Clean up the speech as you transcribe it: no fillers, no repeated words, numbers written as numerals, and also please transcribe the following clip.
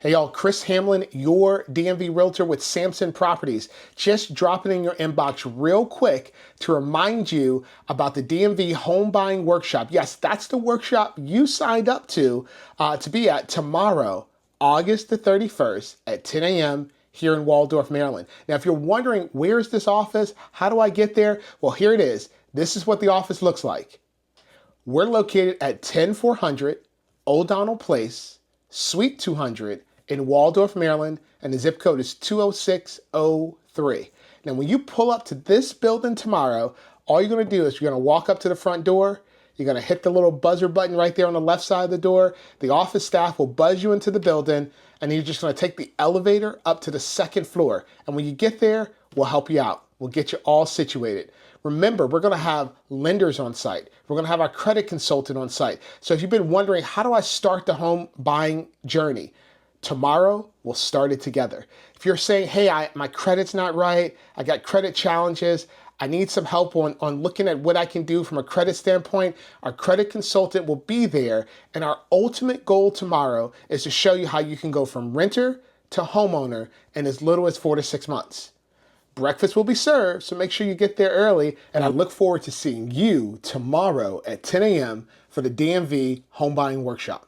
Hey y'all, Chris Hamlin, your DMV Realtor with Samson Properties. Just dropping in your inbox real quick to remind you about the DMV Home Buying Workshop. Yes, that's the workshop you signed up to be at tomorrow, August the 31st at 10 a.m. here in Waldorf, Maryland. Now, if you're wondering, where is this office? How do I get there? Well, here it is. This is what the office looks like. We're located at 10400 O'Donnell Place, Suite 200, in Waldorf, Maryland, and the zip code is 20603. Now, when you pull up to this building tomorrow, all you're gonna do is you're gonna walk up to the front door, you're gonna hit the little buzzer button right there on the left side of the door. The office staff will buzz you into the building, and you're just gonna take the elevator up to the second floor. And when you get there, we'll help you out. We'll get you all situated. Remember, we're gonna have lenders on site. We're gonna have our credit consultant on site. So if you've been wondering, how do I start the home buying journey? Tomorrow, we'll start it together. If you're saying, hey, my credit's not right, I got credit challenges, I need some help on looking at what I can do from a credit standpoint, our credit consultant will be there. And our ultimate goal tomorrow is to show you how you can go from renter to homeowner in as little as 4 to 6 months. Breakfast will be served, so make sure you get there early. And I look forward to seeing you tomorrow at 10 a.m. for the DMV Home Buying Workshop.